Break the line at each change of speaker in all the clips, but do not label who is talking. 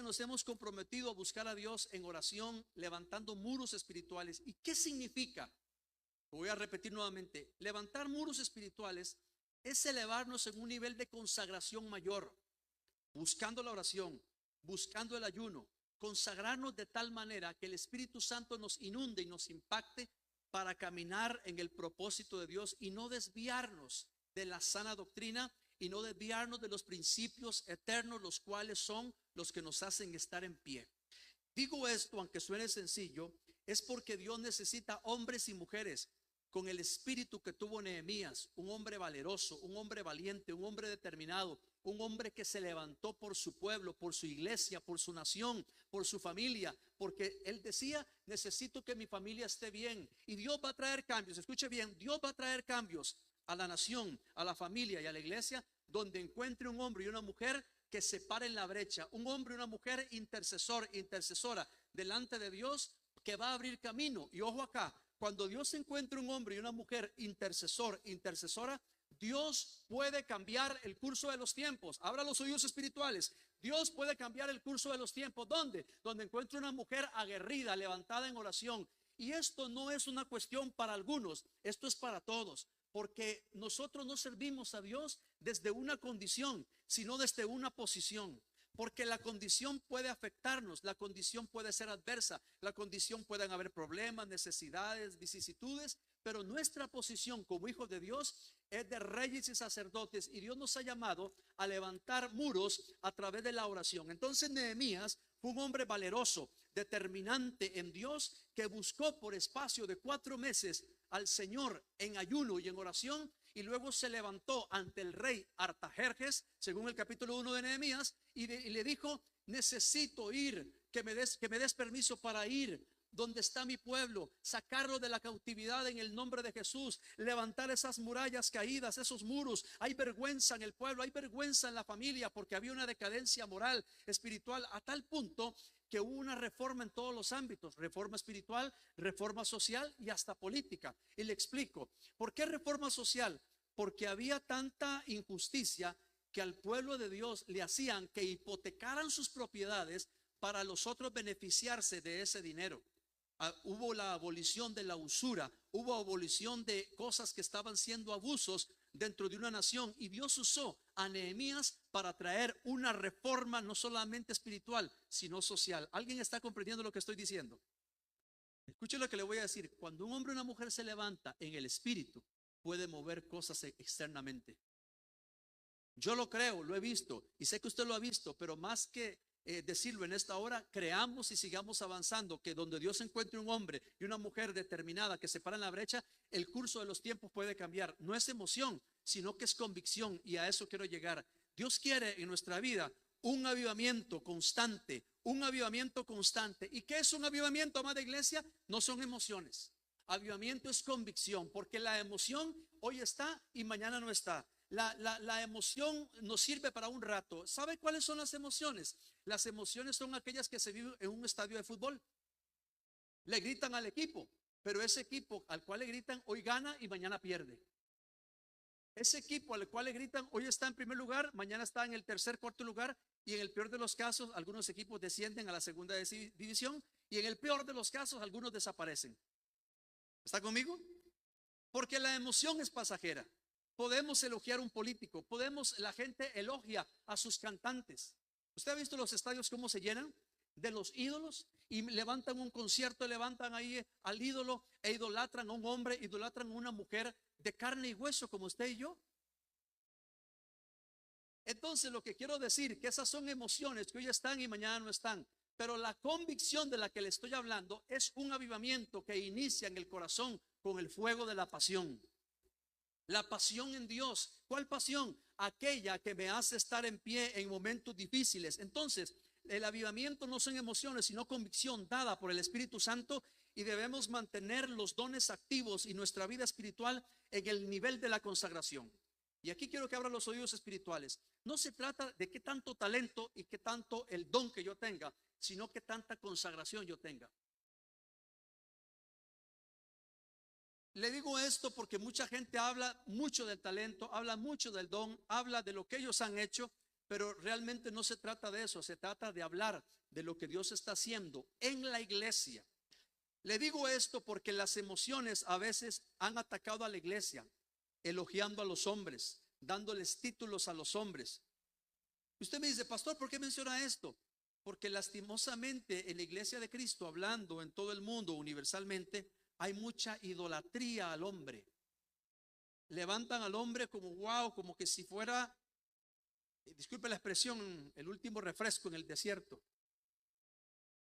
nos hemos comprometido a buscar a Dios en oración, levantando muros espirituales. ¿Y qué significa? Voy a repetir nuevamente. Levantar muros espirituales es elevarnos en un nivel de consagración mayor, buscando la oración, buscando el ayuno, consagrarnos de tal manera que el Espíritu Santo nos inunde y nos impacte para caminar en el propósito de Dios y no desviarnos de la sana doctrina y no desviarnos de los principios eternos, los cuales son los que nos hacen estar en pie. Digo esto, aunque suene sencillo, es porque Dios necesita hombres y mujeres con el espíritu que tuvo Nehemías, un hombre valeroso, un hombre valiente, un hombre determinado, un hombre que se levantó por su pueblo, por su iglesia, por su nación, por su familia, porque él decía: necesito que mi familia esté bien, y Dios va a traer cambios. Escuche bien, Dios va a traer cambios a la nación, a la familia y a la iglesia, donde encuentre un hombre y una mujer que se paren la brecha, un hombre y una mujer intercesora delante de Dios, que va a abrir camino. Y ojo acá, cuando Dios encuentre un hombre y una mujer intercesora, Dios puede cambiar el curso de los tiempos. Abra los oídos espirituales. Dios puede cambiar el curso de los tiempos. ¿Dónde? Donde encuentre una mujer aguerrida, levantada en oración. Y esto no es una cuestión para algunos, esto es para todos. Porque nosotros no servimos a Dios desde una condición, sino desde una posición. Porque la condición puede afectarnos, la condición puede ser adversa, la condición pueden haber problemas, necesidades, vicisitudes, pero nuestra posición como hijos de Dios es de reyes y sacerdotes, y Dios nos ha llamado a levantar muros a través de la oración. Entonces Nehemías fue un hombre valeroso, determinante en Dios, que buscó por espacio de 4 meses al Señor en ayuno y en oración, y luego se levantó ante el rey Artajerjes, según el capítulo 1 de Nehemías, y le dijo: necesito ir, que me des permiso para ir donde está mi pueblo, sacarlo de la cautividad en el nombre de Jesús, levantar esas murallas caídas, esos muros. Hay vergüenza en el pueblo, hay vergüenza en la familia, porque había una decadencia moral, espiritual, a tal punto que hubo una reforma en todos los ámbitos: reforma espiritual, reforma social y hasta política. Y le explico, ¿por qué reforma social? Porque había tanta injusticia que al pueblo de Dios le hacían que hipotecaran sus propiedades para los otros beneficiarse de ese dinero. Hubo la abolición de la usura, hubo abolición de cosas que estaban siendo abusos dentro de una nación, y Dios usó a Nehemías para traer una reforma no solamente espiritual, sino social. ¿Alguien está comprendiendo lo que estoy diciendo? Escuche lo que le voy a decir. Cuando un hombre o una mujer se levanta en el espíritu, puede mover cosas externamente. Yo lo creo, lo he visto, y sé que usted lo ha visto, pero más que decirlo en esta hora, creamos y sigamos avanzando, que donde Dios encuentre un hombre y una mujer determinada que se paran la brecha, el curso de los tiempos puede cambiar. No es emoción, sino que es convicción, y a eso quiero llegar. Dios quiere en nuestra vida un avivamiento constante, un avivamiento constante. ¿Y qué es un avivamiento, amada iglesia? No son emociones. Avivamiento es convicción, porque la emoción hoy está y mañana no está. La emoción nos sirve para un rato. ¿Sabe cuáles son las emociones? Las emociones son aquellas que se viven en un estadio de fútbol. Le gritan al equipo, pero ese equipo al cual le gritan hoy gana y mañana pierde. Ese equipo al cual le gritan hoy está en primer lugar, mañana está en el tercer, cuarto lugar, y en el peor de los casos algunos equipos descienden a la segunda división, y en el peor de los casos algunos desaparecen. ¿Está conmigo? Porque la emoción es pasajera. Podemos elogiar a un político, la gente elogia a sus cantantes. ¿Usted ha visto los estadios cómo se llenan de los ídolos? Y levantan un concierto, levantan ahí al ídolo e idolatran a un hombre, idolatran a una mujer de carne y hueso como usted y yo. Entonces lo que quiero decir, que esas son emociones que hoy están y mañana no están. Pero la convicción de la que le estoy hablando es un avivamiento que inicia en el corazón con el fuego de la pasión. La pasión en Dios. ¿Cuál pasión? Aquella que me hace estar en pie en momentos difíciles. Entonces, el avivamiento no son emociones, sino convicción dada por el Espíritu Santo, y debemos mantener los dones activos y nuestra vida espiritual en el nivel de la consagración. Y aquí quiero que abran los oídos espirituales. No se trata de qué tanto talento y qué tanto el don que yo tenga, sino qué tanta consagración yo tenga. Le digo esto porque mucha gente habla mucho del talento, habla mucho del don, habla de lo que ellos han hecho, pero realmente no se trata de eso. Se trata de hablar de lo que Dios está haciendo en la iglesia. Le digo esto porque las emociones a veces han atacado a la iglesia, elogiando a los hombres, dándoles títulos a los hombres. Usted me dice, pastor, ¿por qué menciona esto? Porque lastimosamente en la iglesia de Cristo, hablando en todo el mundo universalmente, hay mucha idolatría al hombre. Levantan al hombre como wow, como que si fuera, disculpe la expresión, el último refresco en el desierto.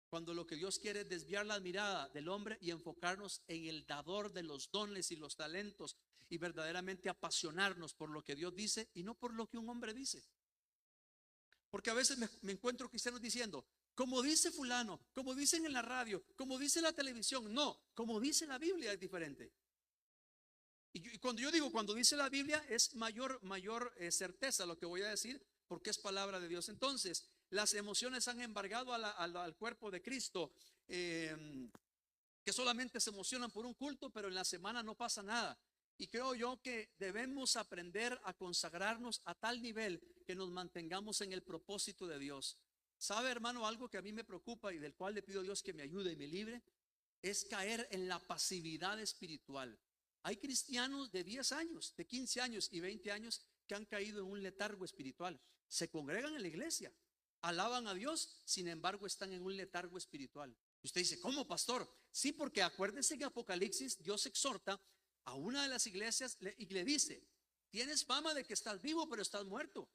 Cuando lo que Dios quiere es desviar la mirada del hombre y enfocarnos en el dador de los dones y los talentos y verdaderamente apasionarnos por lo que Dios dice y no por lo que un hombre dice. Porque a veces me encuentro cristianos diciendo, como dice fulano, como dicen en la radio, como dice la televisión. No, como dice la Biblia es diferente. Y cuando yo digo, cuando dice la Biblia, es mayor certeza lo que voy a decir, porque es palabra de Dios. Entonces, las emociones han embargado al cuerpo de Cristo, que solamente se emocionan por un culto, pero en la semana no pasa nada. Y creo yo que debemos aprender a consagrarnos a tal nivel que nos mantengamos en el propósito de Dios. ¿Sabe, hermano, algo que a mí me preocupa y del cual le pido a Dios que me ayude y me libre? Es caer en la pasividad espiritual. Hay cristianos de 10 años, de 15 años y 20 años que han caído en un letargo espiritual. Se congregan en la iglesia, alaban a Dios, sin embargo están en un letargo espiritual. Y usted dice, ¿cómo, pastor? Sí, porque acuérdese que Apocalipsis Dios exhorta a una de las iglesias y le dice, tienes fama de que estás vivo, pero estás muerto.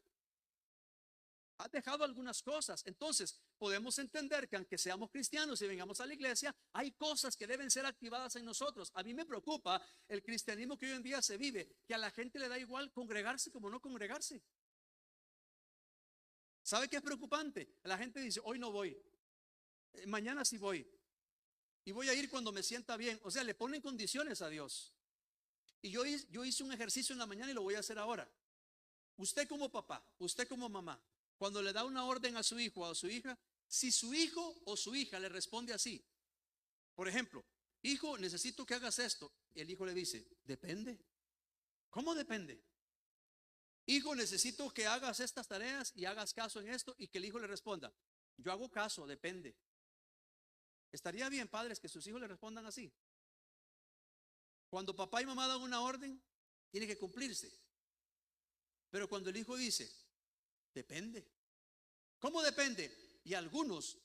Has dejado algunas cosas. Entonces podemos entender que aunque seamos cristianos y vengamos a la iglesia, hay cosas que deben ser activadas en nosotros. A mí me preocupa el cristianismo que hoy en día se vive, que a la gente le da igual congregarse como no congregarse. ¿Sabe qué es preocupante? La gente dice, hoy no voy, mañana sí voy, y voy a ir cuando me sienta bien. O sea, le ponen condiciones a Dios. Y yo hice un ejercicio en la mañana y lo voy a hacer ahora. Usted como papá, usted como mamá, cuando le da una orden a su hijo o a su hija, si su hijo o su hija le responde así, por ejemplo, hijo, necesito que hagas esto, y el hijo le dice, depende. ¿Cómo depende? Hijo, necesito que hagas estas tareas y hagas caso en esto, y que el hijo le responda, yo hago caso, depende. Estaría bien, padres, que sus hijos le respondan así. Cuando papá y mamá dan una orden, tiene que cumplirse. Pero cuando el hijo dice, depende. ¿Cómo depende? Y algunos,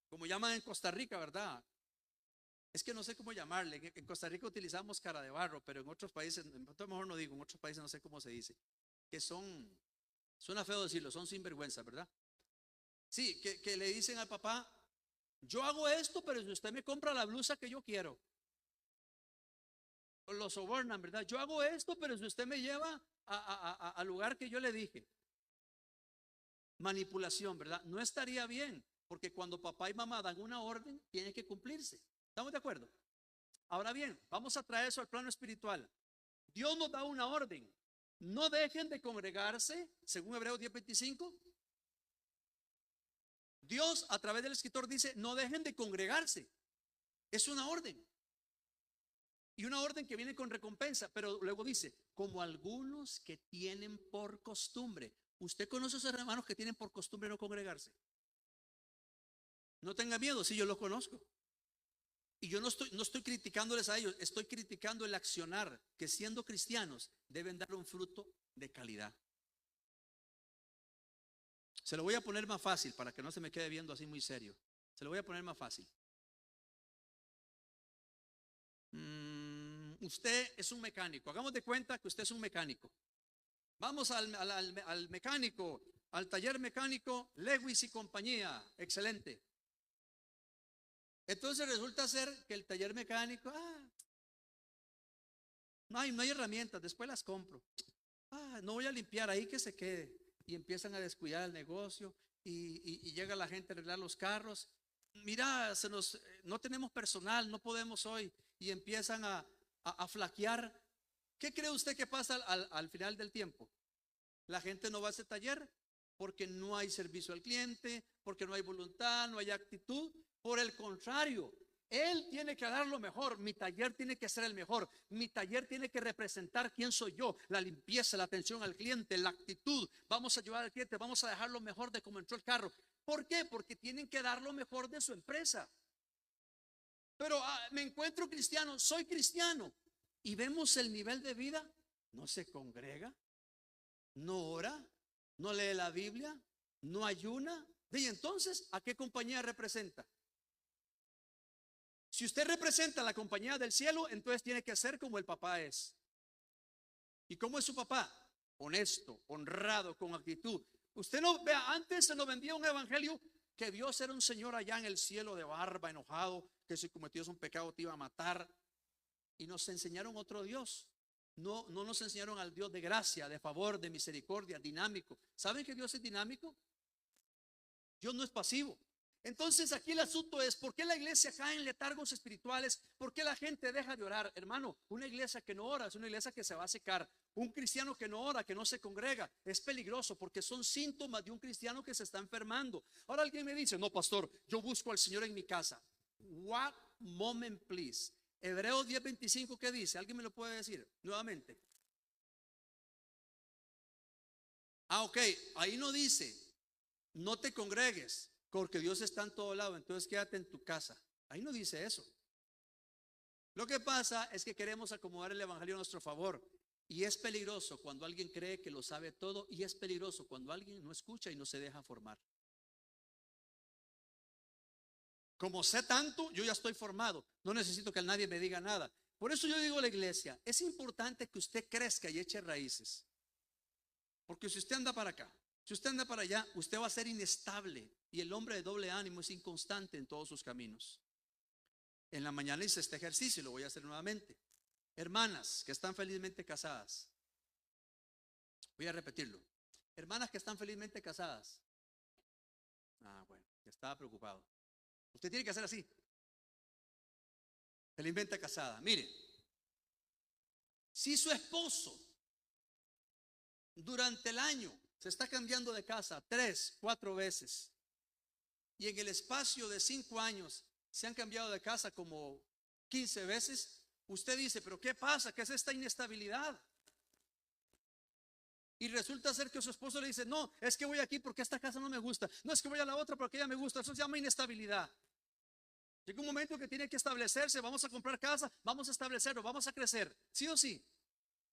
como llaman en Costa Rica, ¿verdad? Es que no sé cómo llamarle. En Costa Rica utilizamos cara de barro, pero en otros países, mejor no digo, en otros países no sé cómo se dice. Que suena feo decirlo, son sinvergüenza, ¿verdad? Sí, que le dicen al papá, yo hago esto, pero si usted me compra la blusa que yo quiero. Lo sobornan, ¿verdad? Yo hago esto, pero si usted me lleva al lugar que yo le dije. Manipulación, ¿verdad? No estaría bien, porque cuando papá y mamá dan una orden, tiene que cumplirse. ¿Estamos de acuerdo? Ahora bien, vamos a traer eso al plano espiritual. Dios nos da una orden. No dejen de congregarse, según Hebreos 10:25. Dios a través del escritor dice, no dejen de congregarse. Es una orden. Y una orden que viene con recompensa, pero luego dice, como algunos que tienen por costumbre. ¿Usted conoce a esos hermanos que tienen por costumbre no congregarse? No tenga miedo, si yo los conozco. Y yo no estoy criticándoles a ellos, estoy criticando el accionar, que siendo cristianos deben dar un fruto de calidad. Se lo voy a poner más fácil para que no se me quede viendo así muy serio. Se lo voy a poner más fácil. Usted es un mecánico. Hagamos de cuenta que usted es un mecánico. Vamos al mecánico, al taller mecánico Lewis y compañía. Excelente. Entonces resulta ser que el taller mecánico, no hay herramientas, después las compro. No voy a limpiar, ahí que se quede. Y empiezan a descuidar el negocio y llega la gente a arreglar los carros. Mira, no tenemos personal, no podemos hoy. Y empiezan a flaquear. ¿Qué cree usted que pasa al final del tiempo? La gente no va a ese taller porque no hay servicio al cliente, porque no hay voluntad, no hay actitud. Por el contrario, él tiene que dar lo mejor. Mi taller tiene que ser el mejor. Mi taller tiene que representar quién soy yo. La limpieza, la atención al cliente, la actitud. Vamos a llevar al cliente, vamos a dejar lo mejor de cómo entró el carro. ¿Por qué? Porque tienen que dar lo mejor de su empresa. Pero me encuentro cristiano, soy cristiano, y vemos el nivel de vida. No se congrega, no ora, no lee la Biblia, no ayuna. Y entonces, ¿a qué compañía representa? Si usted representa la compañía del cielo, entonces tiene que ser como el papá es. ¿Y cómo es su papá? Honesto, honrado, con actitud. Usted no vea, antes se nos vendía un evangelio que Dios era un señor allá en el cielo de barba, enojado, que si cometías un pecado te iba a matar. Y nos enseñaron otro Dios. No nos enseñaron al Dios de gracia, de favor, de misericordia, dinámico. ¿Saben que Dios es dinámico? Dios no es pasivo. Entonces aquí el asunto es, ¿por qué la iglesia cae en letargos espirituales? ¿Por qué la gente deja de orar? Hermano, una iglesia que no ora es una iglesia que se va a secar. Un cristiano que no ora, que no se congrega, es peligroso porque son síntomas de un cristiano que se está enfermando. Ahora alguien me dice, no, pastor, yo busco al Señor en mi casa. What moment, please. Hebreos 10:25, ¿qué dice? ¿Alguien me lo puede decir nuevamente? Ok, ahí no dice, no te congregues, porque Dios está en todo lado, entonces quédate en tu casa. Ahí no dice eso. Lo que pasa es que queremos acomodar el evangelio a nuestro favor. Y es peligroso cuando alguien cree que lo sabe todo, y es peligroso cuando alguien no escucha y no se deja formar. Como sé tanto, yo ya estoy formado. No necesito que nadie me diga nada. Por eso yo digo a la iglesia, es importante que usted crezca y eche raíces. Porque si usted anda para acá, si usted anda para allá, usted va a ser inestable. Y el hombre de doble ánimo es inconstante en todos sus caminos. En la mañana hice este ejercicio y lo voy a hacer nuevamente. Hermanas que están felizmente casadas. Voy a repetirlo. Hermanas que están felizmente casadas. Bueno, estaba preocupado. Usted tiene que hacer así. Felizmente casada. Mire, si su esposo durante el año se está cambiando de casa 3, 4 veces y en el espacio de 5 años se han cambiado de casa como 15 veces, usted dice, pero ¿qué pasa? ¿Qué es esta inestabilidad? Y resulta ser que su esposo le dice, no, es que voy aquí porque esta casa no me gusta. No, es que voy a la otra porque ella me gusta. Eso se llama inestabilidad. Llega un momento que tiene que establecerse. Vamos a comprar casa, vamos a establecerlo, vamos a crecer, sí o sí.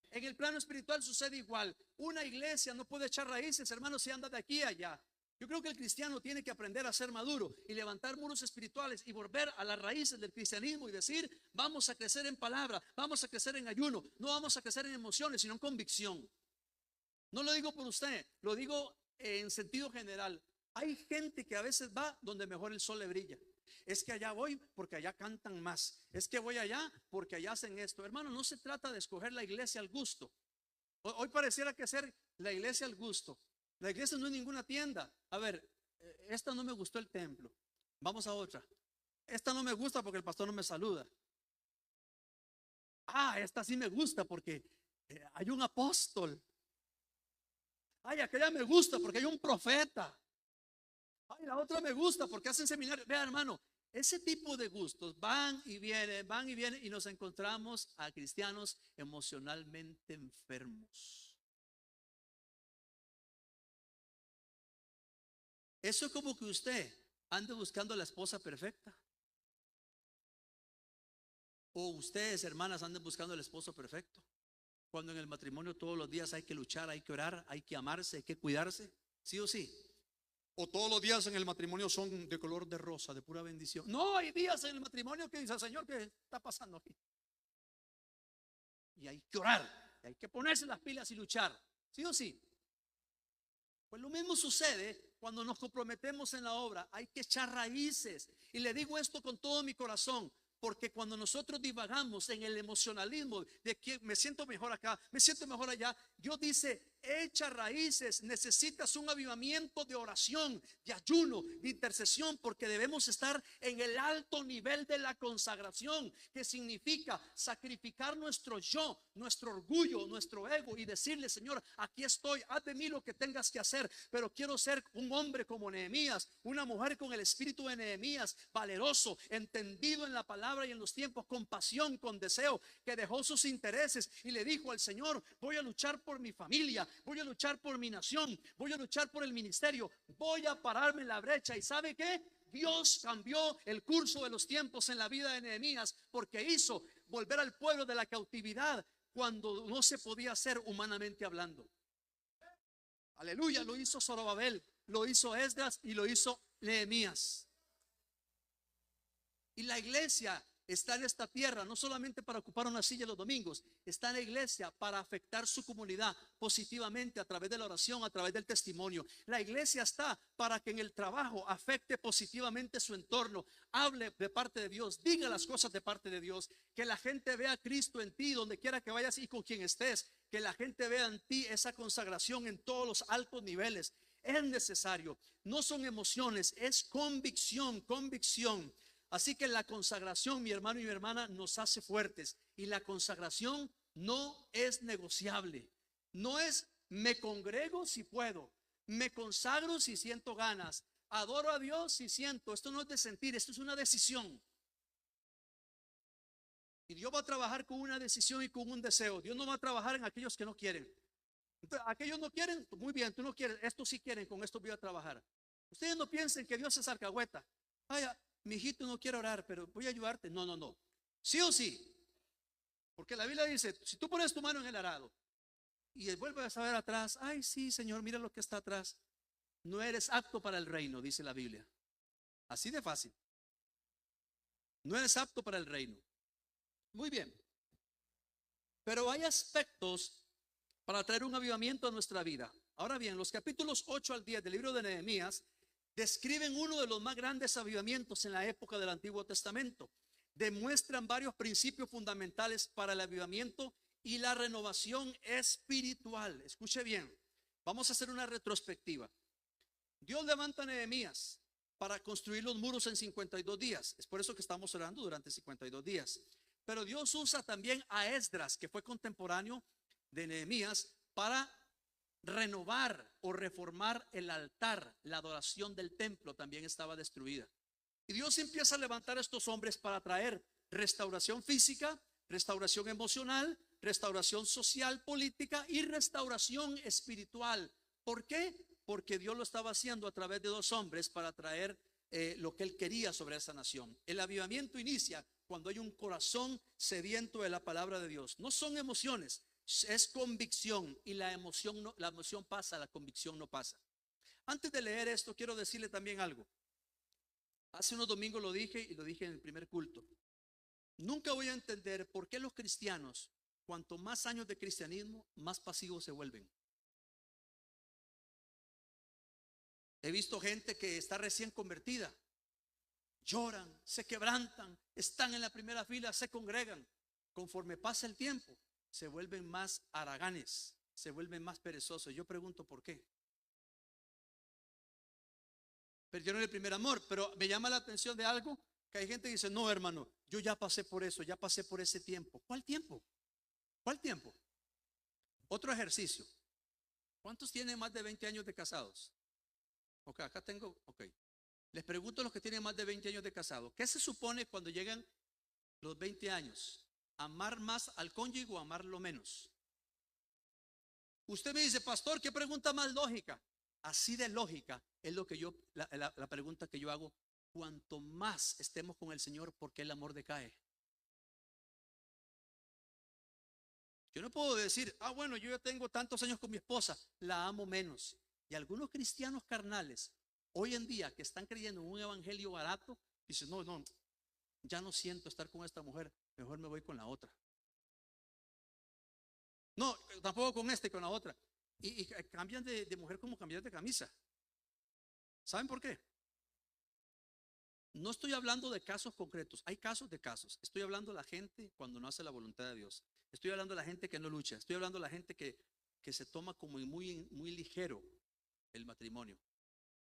En el plano espiritual sucede igual. Una iglesia no puede echar raíces, hermanos, si anda de aquí a allá. Yo creo que el cristiano tiene que aprender a ser maduro y levantar muros espirituales y volver a las raíces del cristianismo y decir, vamos a crecer en palabra, vamos a crecer en ayuno, no vamos a crecer en emociones, sino en convicción. No lo digo por usted, lo digo en sentido general. Hay gente que a veces va donde mejor el sol le brilla. Es que allá voy porque allá cantan más. Es que voy allá porque allá hacen esto. Hermano, no se trata de escoger la iglesia al gusto. Hoy pareciera que ser la iglesia al gusto. La iglesia no es ninguna tienda. A ver, esta no me gustó el templo. Vamos a otra. Esta no me gusta porque el pastor no me saluda. Esta sí me gusta porque hay un apóstol. Aquella me gusta porque hay un profeta. La otra me gusta porque hacen seminarios. Vea, hermano, ese tipo de gustos van y vienen y nos encontramos a cristianos emocionalmente enfermos. Eso es como que usted ande buscando a la esposa perfecta. O ustedes, hermanas, anden buscando al esposo perfecto. Cuando en el matrimonio todos los días hay que luchar, hay que orar, hay que amarse, hay que cuidarse, sí o sí. O todos los días en el matrimonio son de color de rosa, de pura bendición. No, hay días en el matrimonio que dice, Señor, ¿qué está pasando aquí? Y hay que orar, hay que ponerse las pilas y luchar, sí o sí. Pues lo mismo sucede cuando nos comprometemos en la obra. Hay que echar raíces. Y le digo esto con todo mi corazón, porque cuando nosotros divagamos en el emocionalismo de que me siento mejor acá, me siento mejor allá, Dios dice, echa raíces. Necesitas un avivamiento de oración, de ayuno, de intercesión, porque debemos estar en el alto nivel de la consagración, que significa sacrificar nuestro yo, nuestro orgullo, nuestro ego y decirle, Señor, aquí estoy, haz de mí lo que tengas que hacer, pero quiero ser un hombre como Nehemías, una mujer con el espíritu de Nehemías, valeroso, entendido en la palabra y en los tiempos, con pasión, con deseo, que dejó sus intereses y le dijo al Señor, voy a luchar por mi familia, voy a luchar por mi nación, voy a luchar por el ministerio, voy a pararme en la brecha. ¿Y sabe qué? Dios cambió el curso de los tiempos en la vida de Nehemías, porque hizo volver al pueblo de la cautividad cuando no se podía hacer humanamente hablando. Aleluya, lo hizo Zorobabel, lo hizo Esdras y lo hizo Nehemías. Y la iglesia está en esta tierra no solamente para ocupar una silla los domingos, está en la iglesia para afectar su comunidad positivamente a través de la oración, a través del testimonio. La iglesia está para que en el trabajo afecte positivamente su entorno, hable de parte de Dios, diga las cosas de parte de Dios, que la gente vea a Cristo en ti donde quiera que vayas y con quien estés, que la gente vea en ti esa consagración en todos los altos niveles. Es necesario, no son emociones, es convicción, convicción. Así que la consagración, mi hermano y mi hermana, nos hace fuertes. Y la consagración no es negociable. No es me congrego si puedo, me consagro si siento ganas, adoro a Dios si siento. Esto no es de sentir, esto es una decisión. Y Dios va a trabajar con una decisión y con un deseo. Dios no va a trabajar en aquellos que no quieren. Entonces, aquellos no quieren, muy bien, tú no quieres, estos sí quieren, con esto voy a trabajar. Ustedes no piensen que Dios es alcahueta. Ay, mi hijito no quiere orar, pero voy a ayudarte. No, no, no. Sí o sí. Porque la Biblia dice, si tú pones tu mano en el arado y vuelves a ver atrás, ay, sí, Señor, mira lo que está atrás. No eres apto para el reino, dice la Biblia. Así de fácil. No eres apto para el reino. Muy bien. Pero hay aspectos para traer un avivamiento a nuestra vida. Ahora bien, los capítulos 8 al 10 del libro de Nehemías describen uno de los más grandes avivamientos en la época del Antiguo Testamento. Demuestran varios principios fundamentales para el avivamiento y la renovación espiritual. Escuche bien, vamos a hacer una retrospectiva. Dios levanta a Nehemías para construir los muros en 52 días. Es por eso que estamos orando durante 52 días. Pero Dios usa también a Esdras, que fue contemporáneo de Nehemías, para renovar o reformar el altar. La adoración del templo también estaba destruida. Y Dios empieza a levantar a estos hombres para traer restauración física, restauración emocional, restauración social, política y restauración espiritual. ¿Por qué? Porque Dios lo estaba haciendo a través de dos hombres para traer lo que Él quería sobre esa nación. El avivamiento inicia cuando hay un corazón sediento de la palabra de Dios. No son emociones, es convicción, y la emoción no, la emoción pasa, la convicción no pasa. Antes de leer esto, quiero decirle también algo. Hace unos domingos lo dije y lo dije en el primer culto. Nunca voy a entender por qué los cristianos, cuanto más años de cristianismo, más pasivos se vuelven. He visto gente que está recién convertida, lloran, se quebrantan, están en la primera fila, se congregan. Conforme pasa el tiempo, se vuelven más haraganes, se vuelven más perezosos. Yo pregunto por qué. Perdieron el primer amor. Pero me llama la atención de algo, que hay gente que dice, no, hermano, yo ya pasé por eso, ya pasé por ese tiempo. ¿Cuál tiempo? ¿Cuál tiempo? Otro ejercicio. ¿Cuántos tienen más de 20 años de casados? Ok, acá tengo, ok. Les pregunto a los que tienen más de 20 años de casados, ¿qué se supone cuando llegan los 20 años? ¿Amar más al cónyuge o amarlo menos? Usted me dice, pastor, ¿qué pregunta más lógica? Así de lógica es lo que yo, la pregunta que yo hago. Cuanto más estemos con el Señor, ¿por qué el amor decae? Yo no puedo decir, bueno, yo ya tengo tantos años con mi esposa, la amo menos. Y algunos cristianos carnales, hoy en día, que están creyendo en un evangelio barato, dicen, no, no, ya no siento estar con esta mujer, mejor me voy con la otra. No, tampoco con esta y con la otra. Y cambian de mujer como cambiar de camisa. ¿Saben por qué? No estoy hablando de casos concretos, hay casos de casos. Estoy hablando de la gente cuando no hace la voluntad de Dios. Estoy hablando de la gente que no lucha. Estoy hablando de la gente que se toma como muy ligero el matrimonio.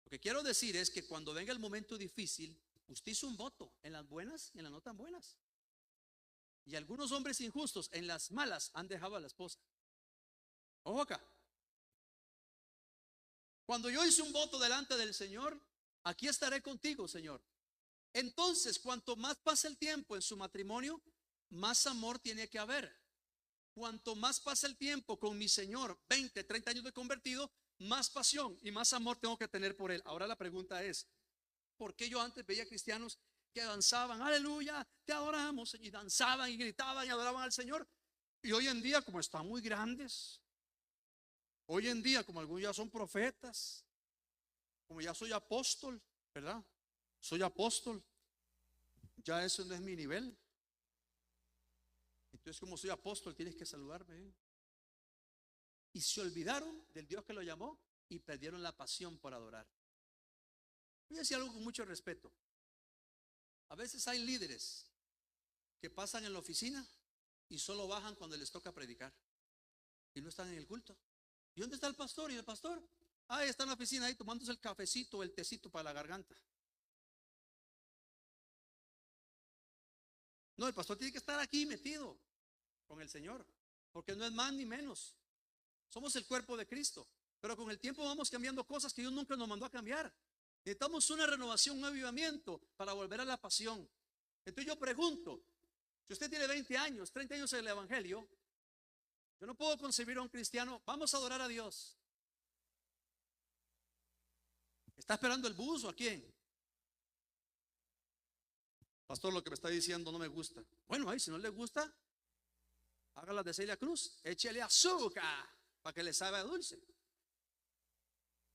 Lo que quiero decir es que cuando venga el momento difícil, usted hizo un voto en las buenas y en las no tan buenas. Y algunos hombres injustos en las malas han dejado a la esposa. Ojo acá. Cuando yo hice un voto delante del Señor, aquí estaré contigo, Señor. Entonces, cuanto más pasa el tiempo en su matrimonio, más amor tiene que haber. Cuanto más pasa el tiempo con mi Señor, 20, 30 años de convertido, más pasión y más amor tengo que tener por Él. Ahora la pregunta es, ¿por qué yo antes veía cristianos que danzaban, aleluya, te adoramos, y danzaban y gritaban y adoraban al Señor? Y hoy en día, como están muy grandes, hoy en día, como algunos ya son profetas, como ya soy apóstol, ¿verdad? Soy apóstol, ya eso no es mi nivel. Entonces, como soy apóstol, tienes que saludarme. Y se olvidaron del Dios que lo llamó y perdieron la pasión por adorar. Voy a decir algo con mucho respeto. A veces hay líderes que pasan en la oficina y solo bajan cuando les toca predicar y no están en el culto. ¿Y dónde está el pastor? ¿Y el pastor? Ahí está en la oficina, ahí tomándose el cafecito o el tecito para la garganta. No, el pastor tiene que estar aquí metido con el Señor, porque no es más ni menos. Somos el cuerpo de Cristo, pero con el tiempo vamos cambiando cosas que Dios nunca nos mandó a cambiar. Necesitamos una renovación, un avivamiento para volver a la pasión. Entonces yo pregunto, si usted tiene 20 años, 30 años en el Evangelio, yo no puedo concebir a un cristiano, vamos a adorar a Dios. ¿Está esperando el bus o a quién? Pastor, lo que me está diciendo no me gusta. Bueno, ahí si no le gusta, hágala de Celia Cruz, échele azúcar para que le sabe dulce.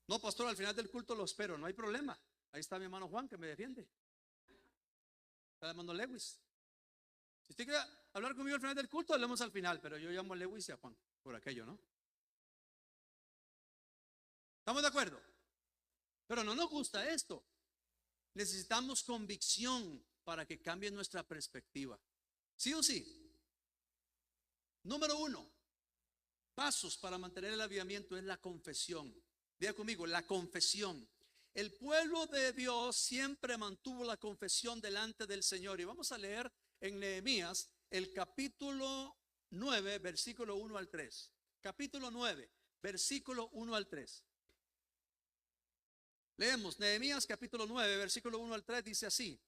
No, pastor, al final del culto lo espero, no hay problema. Ahí está mi hermano Juan que me defiende. Está llamando Lewis. Si usted quiere hablar conmigo al final del culto, hablemos al final, pero yo llamo a Lewis y a Juan por aquello, ¿no? ¿Estamos de acuerdo? Pero no nos gusta esto. Necesitamos convicción para que cambie nuestra perspectiva. ¿Sí o sí? Número 1, pasos para mantener el avivamiento es la confesión. Diga conmigo, la confesión. El pueblo de Dios siempre mantuvo la confesión delante del Señor. Y vamos a leer en Nehemías el capítulo 9, versículo 1 al 3. Capítulo 9, versículo 1 al 3. Leemos Nehemías capítulo 9, versículo 1 al 3, dice así: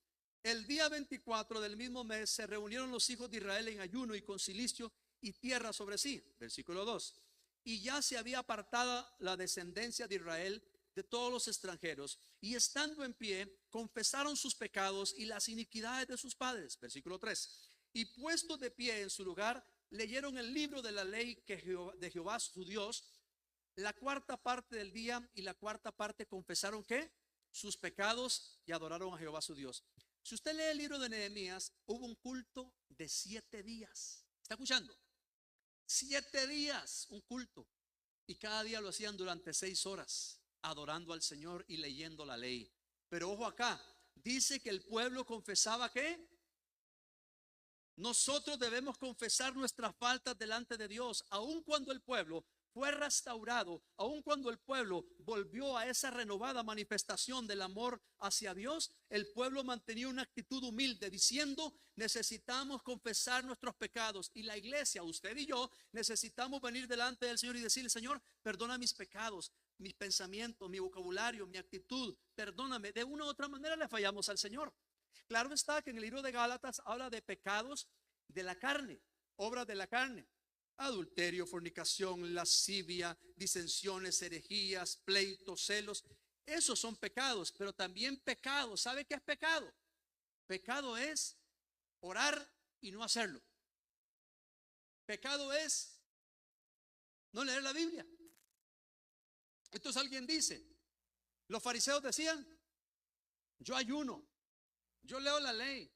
el día 24 del mismo mes se reunieron los hijos de Israel en ayuno y con cilicio y tierra sobre sí. Versículo 2. Y ya se había apartado la descendencia de Israel de todos los extranjeros, y estando en pie, confesaron sus pecados y las iniquidades de sus padres. Versículo 3. Y puestos de pie en su lugar, leyeron el libro de la ley de Jehová su Dios. La cuarta parte del día y la cuarta parte confesaron ¿qué? Sus pecados y adoraron a Jehová su Dios. Si usted lee el libro de Nehemías, hubo un culto de 7 días. ¿Está escuchando? 7 días, un culto. Y cada día lo hacían durante 6 horas, adorando al Señor y leyendo la ley. Pero ojo acá, dice que el pueblo confesaba ¿qué? Nosotros debemos confesar nuestras faltas delante de Dios, aun cuando el pueblo fue restaurado, aun cuando el pueblo volvió a esa renovada manifestación del amor hacia Dios. El pueblo mantenía una actitud humilde diciendo: necesitamos confesar nuestros pecados, y la iglesia, usted y yo, necesitamos venir delante del Señor y decirle: Señor, perdona mis pecados, mis pensamientos, mi vocabulario, mi actitud, perdóname. De una u otra manera le fallamos al Señor. Claro está que en el libro de Gálatas habla de pecados de la carne, obras de la carne: adulterio, fornicación, lascivia, disensiones, herejías, pleitos, celos. Esos son pecados. Pero también pecado, ¿sabe qué es pecado? Pecado es orar y no hacerlo. Pecado es no leer la Biblia. Entonces alguien dice, los fariseos decían: yo ayuno, yo leo la ley,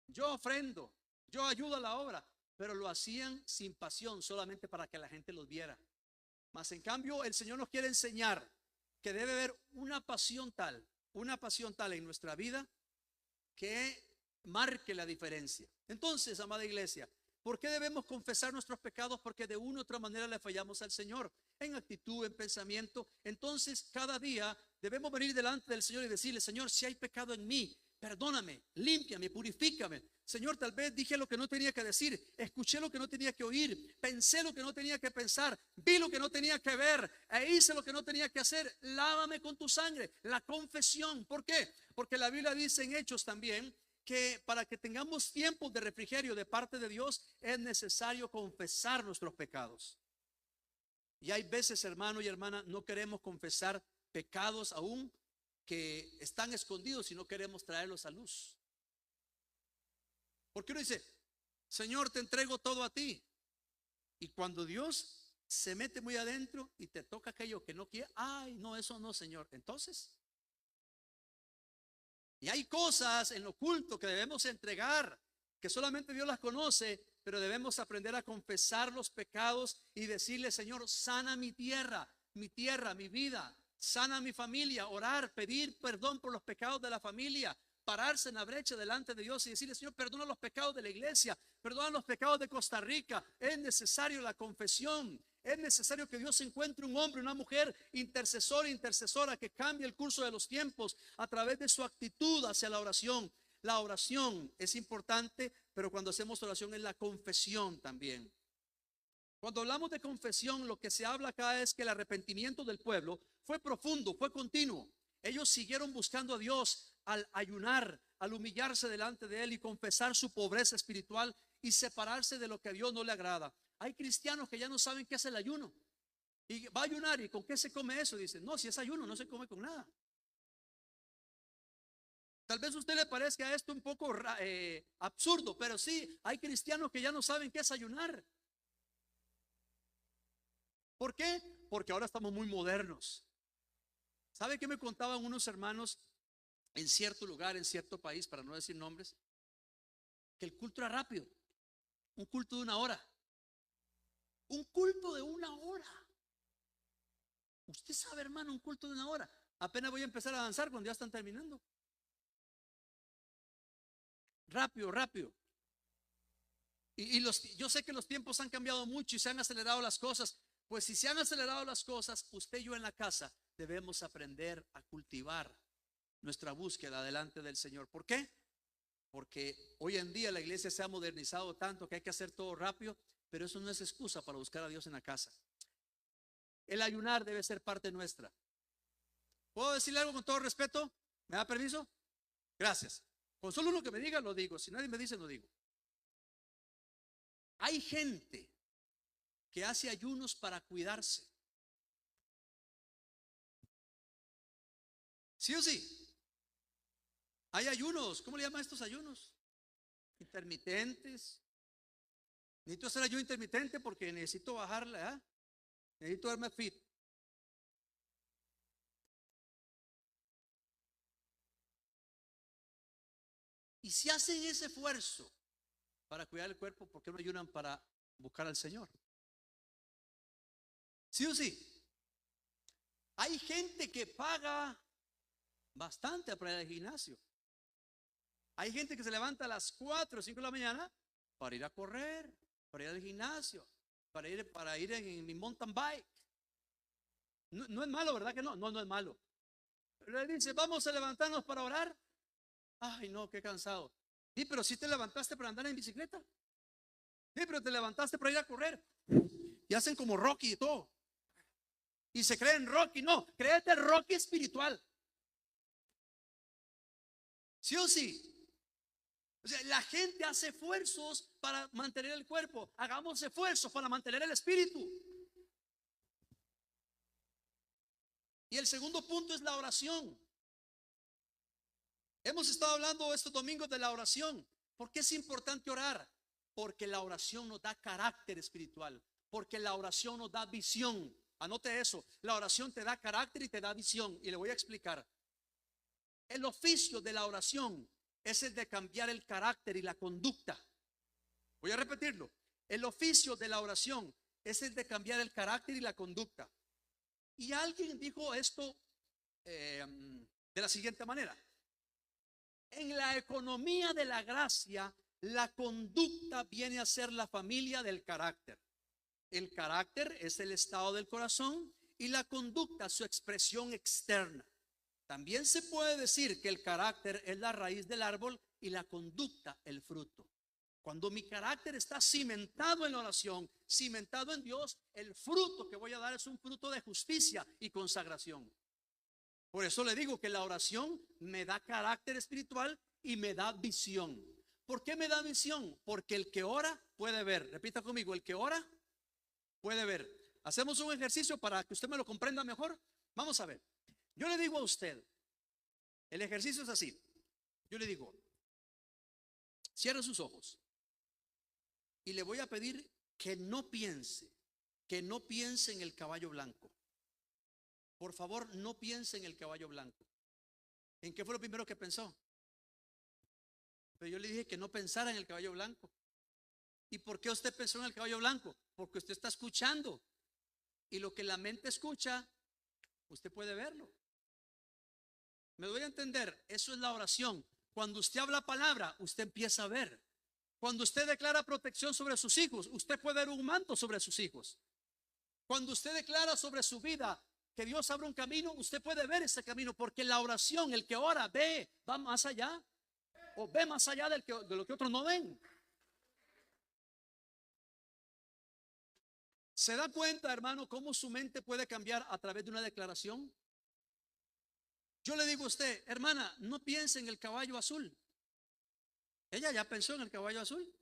yo ofrendo, yo ayudo a la obra. Pero lo hacían sin pasión, solamente para que la gente los viera. Mas en cambio el Señor nos quiere enseñar que debe haber una pasión tal en nuestra vida que marque la diferencia. Entonces, amada iglesia, ¿por qué debemos confesar nuestros pecados? Porque de una u otra manera le fallamos al Señor, en actitud, en pensamiento. Entonces cada día debemos venir delante del Señor y decirle: Señor, si hay pecado en mí, perdóname, límpiame, purifícame. Señor, tal vez dije lo que no tenía que decir, escuché lo que no tenía que oír, pensé lo que no tenía que pensar, vi lo que no tenía que ver, e hice lo que no tenía que hacer. Lávame con tu sangre. La confesión. ¿Por qué? Porque la Biblia dice en Hechos también que para que tengamos tiempos de refrigerio de parte de Dios es necesario confesar nuestros pecados. Y hay veces, hermano y hermana, no queremos confesar pecados aún que están escondidos y no queremos traerlos a luz. Porque uno dice, Señor, te entrego todo a ti. Y cuando Dios se mete muy adentro y te toca aquello que no quiere, ay, no, eso no, Señor. Entonces, y hay cosas en lo oculto que debemos entregar, que solamente Dios las conoce, pero debemos aprender a confesar los pecados y decirle, Señor, sana mi tierra, mi vida, sana mi familia, orar, pedir perdón por los pecados de la familia, pararse en la brecha delante de Dios y decirle, Señor, perdona los pecados de la iglesia, perdona los pecados de Costa Rica. Es necesario la confesión. Es necesario que Dios encuentre un hombre, una mujer intercesora, intercesora que cambie el curso de los tiempos a través de su actitud hacia la oración. La oración es importante, pero cuando hacemos oración es la confesión también. Cuando hablamos de confesión, lo que se habla acá es que el arrepentimiento del pueblo fue profundo, fue continuo. Ellos siguieron buscando a Dios al ayunar, al humillarse delante de Él y confesar su pobreza espiritual y separarse de lo que a Dios no le agrada. Hay cristianos que ya no saben qué es el ayuno y va a ayunar y con qué se come eso. Dicen, no, si es ayuno no se come con nada. Tal vez a usted le parezca esto un poco absurdo, pero sí, hay cristianos que ya no saben qué es ayunar. ¿Por qué? Porque ahora estamos muy modernos. ¿Sabe qué me contaban unos hermanos en cierto lugar, en cierto país, para no decir nombres? Que el culto era rápido, un culto de 1 hora. Un culto de 1 hora. Usted sabe, hermano, un culto de 1 hora. Apenas voy a empezar a danzar cuando ya están terminando. Rápido, rápido. Yo sé que los tiempos han cambiado mucho y se han acelerado las cosas. Pues si se han acelerado las cosas, usted y yo en la casa debemos aprender a cultivar nuestra búsqueda delante del Señor. ¿Por qué? Porque hoy en día la iglesia se ha modernizado tanto que hay que hacer todo rápido, pero eso no es excusa para buscar a Dios en la casa. El ayunar debe ser parte nuestra. ¿Puedo decirle algo con todo respeto? ¿Me da permiso? Gracias. Con solo uno que me diga, lo digo. Si nadie me dice, no digo. Hay gente que hace ayunos para cuidarse. ¿Sí o sí? Hay ayunos, ¿cómo le llaman estos ayunos? Intermitentes. Necesito hacer ayuno intermitente porque necesito bajarla, necesito darme fit. Y si hacen ese esfuerzo para cuidar el cuerpo, ¿por qué no ayunan para buscar al Señor? ¿Sí o sí? Hay gente que paga bastante para ir al gimnasio. Hay gente que se levanta a las 4 o 5 de la mañana para ir a correr, para ir al gimnasio, para ir en mi mountain bike. No es malo, ¿verdad que no? No es malo. Pero le dice, vamos a levantarnos para orar. Ay, no, qué cansado. Sí, pero si te levantaste para andar en bicicleta. Sí, pero te levantaste para ir a correr. Y hacen como Rocky y todo. Y se creen Rocky. No, créete Rocky espiritual. ¿Sí o sí? O sea, la gente hace esfuerzos para mantener el cuerpo. Hagamos esfuerzos para mantener el espíritu. Y el segundo punto es la oración. Hemos estado hablando estos domingos de la oración. ¿Por qué es importante orar? Porque la oración nos da carácter espiritual. Porque la oración nos da visión. Anote eso. La oración te da carácter y te da visión. Y le voy a explicar. El oficio de la oración es el de cambiar el carácter y la conducta. Voy a repetirlo. El oficio de la oración es el de cambiar el carácter y la conducta. Y alguien dijo esto de la siguiente manera. En la economía de la gracia, la conducta viene a ser la familia del carácter. El carácter es el estado del corazón y la conducta su expresión externa. También se puede decir que el carácter es la raíz del árbol y la conducta el fruto. Cuando mi carácter está cimentado en la oración, cimentado en Dios, el fruto que voy a dar es un fruto de justicia y consagración. Por eso le digo que la oración me da carácter espiritual y me da visión. ¿Por qué me da visión? Porque el que ora puede ver. Repita conmigo, el que ora puede ver. Hacemos un ejercicio para que usted me lo comprenda mejor. Vamos a ver. Yo le digo a usted, el ejercicio es así. Yo le digo, cierre sus ojos y le voy a pedir que no piense en el caballo blanco. Por favor, no piense en el caballo blanco. ¿En qué fue lo primero que pensó? Pero yo le dije que no pensara en el caballo blanco. ¿Y por qué usted pensó en el caballo blanco? Porque usted está escuchando. Y lo que la mente escucha, usted puede verlo. ¿Me doy a entender? Eso es la oración. Cuando usted habla palabra, usted empieza a ver. Cuando usted declara protección sobre sus hijos, usted puede ver un manto sobre sus hijos. Cuando usted declara sobre su vida que Dios abre un camino, usted puede ver ese camino, porque la oración, el que ora, va más allá, o ve más allá de lo que otros no ven. ¿Se da cuenta, hermano, cómo su mente puede cambiar a través de una declaración? Yo le digo a usted, hermana, no piense en el caballo azul. Ella ya pensó en el caballo azul.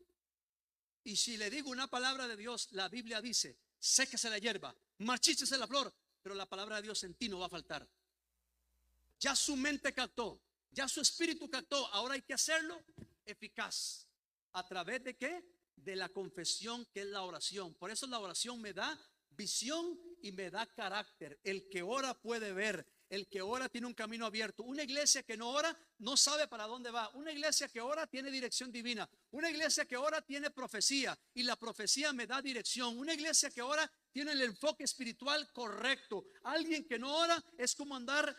Y si le digo una palabra de Dios, la Biblia dice, séquese la hierba, marchíchese la flor, pero la palabra de Dios en ti no va a faltar. Ya su mente captó, ya su espíritu captó. Ahora hay que hacerlo eficaz. ¿A través de qué? De la confesión, que es la oración. Por eso la oración me da visión y me da carácter. El que ora puede ver. El que ora tiene un camino abierto. Una iglesia que no ora no sabe para dónde va. Una iglesia que ora tiene dirección divina. Una iglesia que ora tiene profecía y la profecía me da dirección. Una iglesia que ora tiene el enfoque espiritual correcto. Alguien que no ora es como andar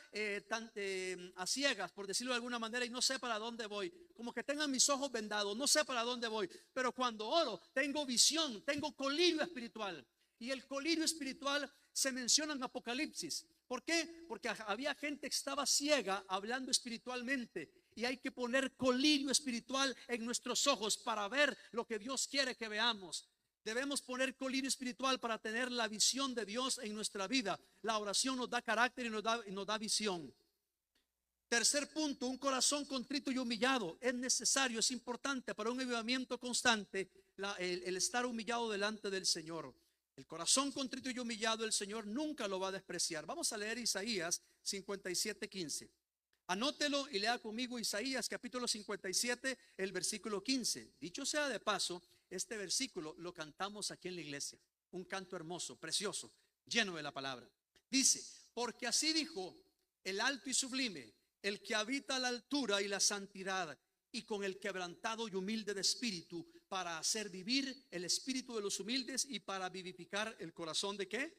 a ciegas, por decirlo de alguna manera, y no sé para dónde voy. Como que tengan mis ojos vendados, no sé para dónde voy. Pero cuando oro tengo visión, tengo colirio espiritual. Y el colirio espiritual se menciona en Apocalipsis. ¿Por qué? Porque había gente que estaba ciega hablando espiritualmente. Y hay que poner colirio espiritual en nuestros ojos para ver lo que Dios quiere que veamos. Debemos poner colirio espiritual para tener la visión de Dios en nuestra vida. La oración nos da carácter y nos da visión. Tercer punto, un corazón contrito y humillado. Es necesario, es importante para un avivamiento constante el estar humillado delante del Señor. El corazón contrito y humillado, el Señor nunca lo va a despreciar. Vamos a leer Isaías 57:15. Anótelo y lea conmigo Isaías capítulo 57, el versículo 15. Dicho sea de paso, este versículo lo cantamos aquí en la iglesia. Un canto hermoso, precioso, lleno de la palabra. Dice, porque así dijo el alto y sublime, el que habita la altura y la santidad, y con el quebrantado y humilde de espíritu, para hacer vivir el espíritu de los humildes y para vivificar el corazón de ¿qué?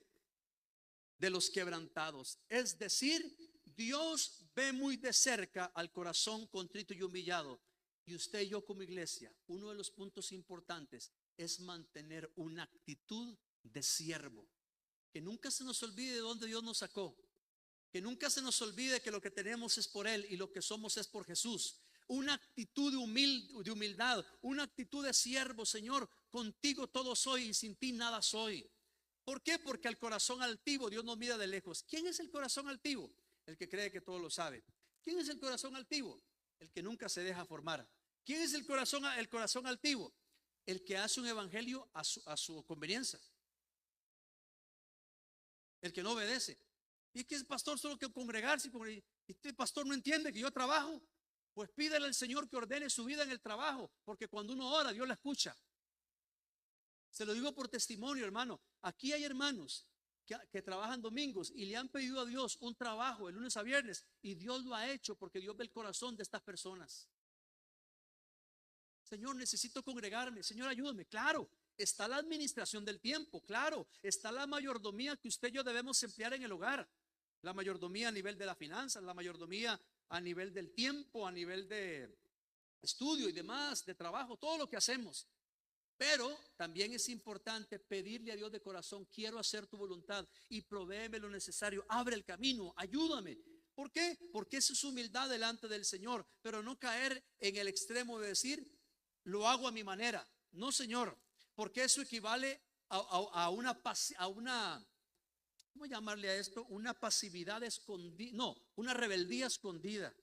De los quebrantados. Es decir, Dios ve muy de cerca al corazón contrito y humillado. Y usted y yo como iglesia, uno de los puntos importantes es mantener una actitud de siervo. Que nunca se nos olvide de dónde Dios nos sacó. Que nunca se nos olvide que lo que tenemos es por Él y lo que somos es por Jesús. Una actitud de humildad, una actitud de siervo. Señor, contigo todo soy y sin ti nada soy. ¿Por qué? Porque al corazón altivo Dios nos mira de lejos. ¿Quién es el corazón altivo? El que cree que todo lo sabe. ¿Quién es el corazón altivo? El que nunca se deja formar. ¿Quién es el corazón altivo? El que hace un evangelio a su conveniencia. El que no obedece. Y es que el pastor solo que congregarse. Y este pastor no entiende que yo trabajo. Pues pídele al Señor que ordene su vida en el trabajo. Porque cuando uno ora, Dios la escucha. Se lo digo por testimonio, hermano. Aquí hay hermanos que trabajan domingos y le han pedido a Dios un trabajo de lunes a viernes. Y Dios lo ha hecho porque Dios ve el corazón de estas personas. Señor, necesito congregarme. Señor, ayúdame. Claro, está la administración del tiempo. Claro, está la mayordomía que usted y yo debemos emplear en el hogar. La mayordomía a nivel de las finanzas, la mayordomía a nivel del tiempo, a nivel de estudio y demás, de trabajo, todo lo que hacemos. Pero también es importante pedirle a Dios de corazón, quiero hacer tu voluntad y provéeme lo necesario, abre el camino, ayúdame. ¿Por qué? Porque eso es humildad delante del Señor, pero no caer en el extremo de decir, lo hago a mi manera. No, Señor, porque eso equivale a una, ¿cómo llamarle a esto? Una pasividad escondida, no, una rebeldía escondida.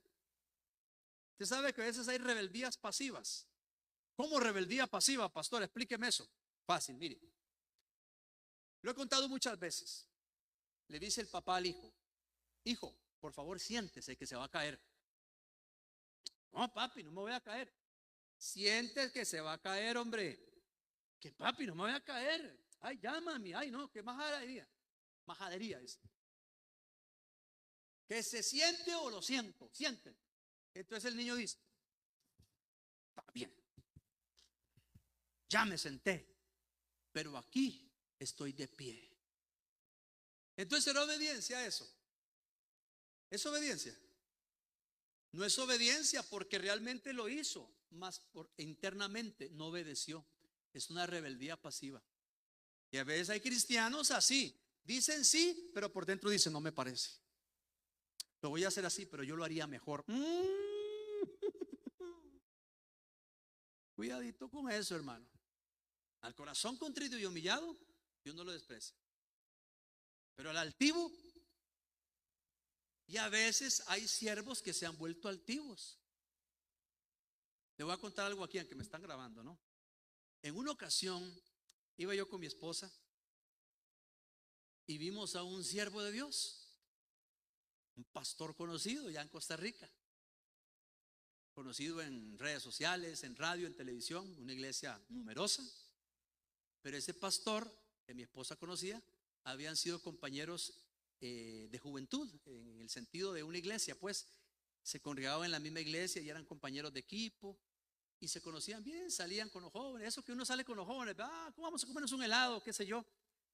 Usted sabe que a veces hay rebeldías pasivas. ¿Cómo rebeldía pasiva, pastor? Explíqueme eso. Fácil, mire. Lo he contado muchas veces. Le dice el papá al hijo: hijo, por favor siéntese que se va a caer. No, papi, no me voy a caer. Siente que se va a caer, hombre. Que papi, no me voy a caer. Ay, ya, mami. Ay, no, que majadería. Majadería es. Que se siente o lo siento. Siente. Entonces el niño dice: está bien. Ya me senté, pero aquí estoy de pie. Entonces era obediencia a eso. ¿Es obediencia? No es obediencia porque realmente lo hizo, mas internamente no obedeció. Es una rebeldía pasiva. Y a veces hay cristianos así. Dicen sí, pero por dentro dicen: no me parece. Lo voy a hacer así, pero yo lo haría mejor. Cuidadito con eso, hermano. Al corazón contrito y humillado, Dios no lo desprecia. Pero al altivo, y a veces hay siervos que se han vuelto altivos. Le voy a contar algo aquí, aunque me están grabando, ¿no? En una ocasión iba yo con mi esposa y vimos a un siervo de Dios, un pastor conocido ya en Costa Rica, conocido en redes sociales, en radio, en televisión, una iglesia numerosa. Pero ese pastor que mi esposa conocía, habían sido compañeros de juventud, en el sentido de una iglesia, pues se congregaban en la misma iglesia y eran compañeros de equipo y se conocían bien, salían con los jóvenes. Eso que uno sale con los jóvenes: ¿cómo vamos a comernos un helado? Qué sé yo.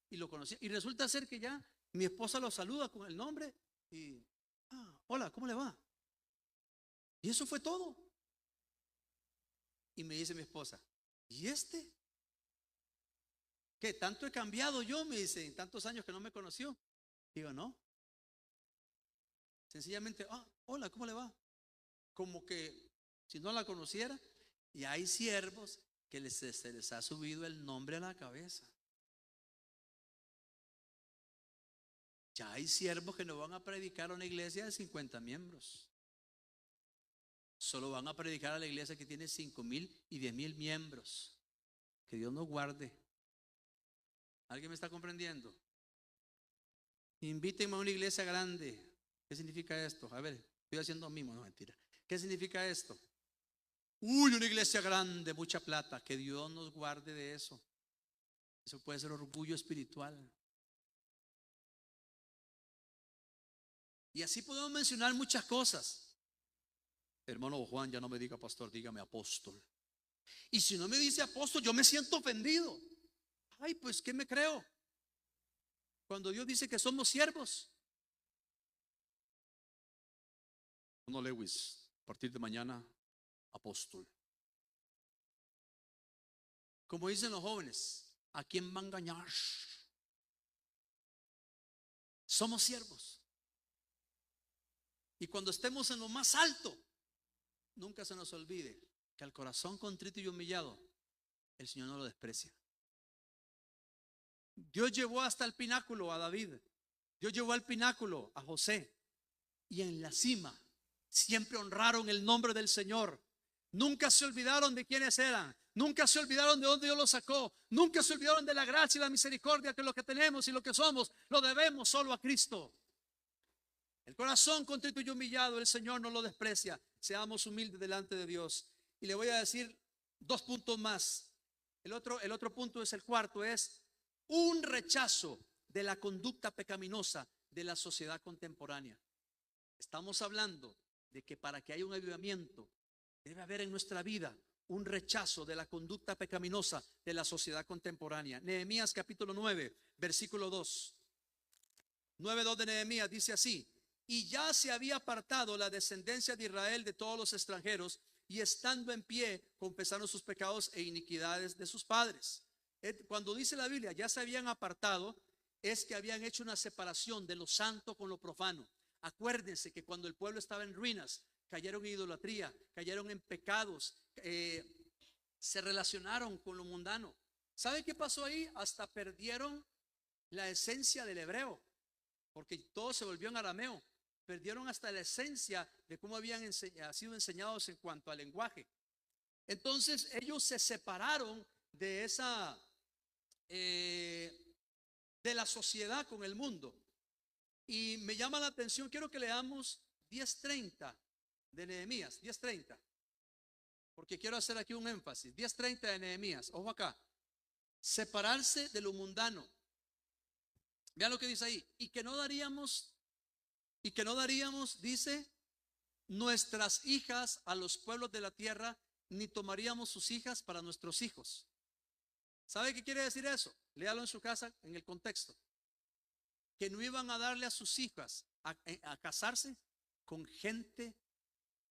Y lo conocía. Y resulta ser que ya mi esposa lo saluda con el nombre y: hola, ¿cómo le va? Y eso fue todo. Y me dice mi esposa: ¿y este? ¿Qué tanto he cambiado yo? Me dice, en tantos años que no me conoció. Digo, no. Sencillamente: hola, ¿cómo le va? Como que si no la conociera. Y hay siervos que se les ha subido el nombre a la cabeza. Ya hay siervos que no van a predicar a una iglesia de 50 miembros. Solo van a predicar a la iglesia que tiene 5,000 y 10,000 miembros. Que Dios nos guarde. ¿Alguien me está comprendiendo? Invítenme a una iglesia grande. ¿Qué significa esto? A ver, estoy haciendo mimo, no, mentira. ¿Qué significa esto? Una iglesia grande, mucha plata. Que Dios nos guarde de eso. Eso puede ser orgullo espiritual. Y así podemos mencionar muchas cosas. Hermano Juan, ya no me diga pastor, dígame apóstol. Y si no me dice apóstol, yo me siento ofendido. Ay, pues ¿qué me creo? Cuando Dios dice que somos siervos. No, Lewis, a partir de mañana, apóstol. Como dicen los jóvenes, ¿a quién va a engañar? Somos siervos. Y cuando estemos en lo más alto, nunca se nos olvide que al corazón contrito y humillado, el Señor no lo desprecia. Dios llevó hasta el pináculo a David. Dios llevó al pináculo a José. Y en la cima siempre honraron el nombre del Señor. Nunca se olvidaron de quiénes eran. Nunca se olvidaron de dónde Dios los sacó. Nunca se olvidaron de la gracia y la misericordia, que lo que tenemos y lo que somos lo debemos solo a Cristo. El corazón contrito y humillado, el Señor no lo desprecia. Seamos humildes delante de Dios. Y le voy a decir 2 puntos más. El otro punto es el cuarto, es un rechazo de la conducta pecaminosa de la sociedad contemporánea. Estamos hablando de que para que haya un avivamiento debe haber en nuestra vida un rechazo de la conducta pecaminosa de la sociedad contemporánea. Nehemías capítulo 9, versículo 2. 9:2 de Nehemías dice así: y ya se había apartado la descendencia de Israel de todos los extranjeros, y estando en pie confesaron sus pecados e iniquidades de sus padres. Cuando dice la Biblia ya se habían apartado, es que habían hecho una separación de lo santo con lo profano. Acuérdense que cuando el pueblo estaba en ruinas, cayeron en idolatría, cayeron en pecados, se relacionaron con lo mundano. ¿Sabe qué pasó ahí? Hasta perdieron la esencia del hebreo, porque todo se volvió en arameo. perdieron hasta la esencia de cómo habían sido enseñados en cuanto al lenguaje. Entonces ellos se separaron de esa, de la sociedad con el mundo. Y me llama la atención, quiero que leamos 10:30 de Nehemías, 10:30. Porque quiero hacer aquí un énfasis. 10:30 de Nehemías, ojo acá. Separarse de lo mundano. Vean lo que dice ahí. Y que no daríamos, dice, nuestras hijas a los pueblos de la tierra, ni tomaríamos sus hijas para nuestros hijos. ¿Sabe qué quiere decir eso? Léalo en su casa en el contexto. Que no iban a darle a sus hijas a casarse con gente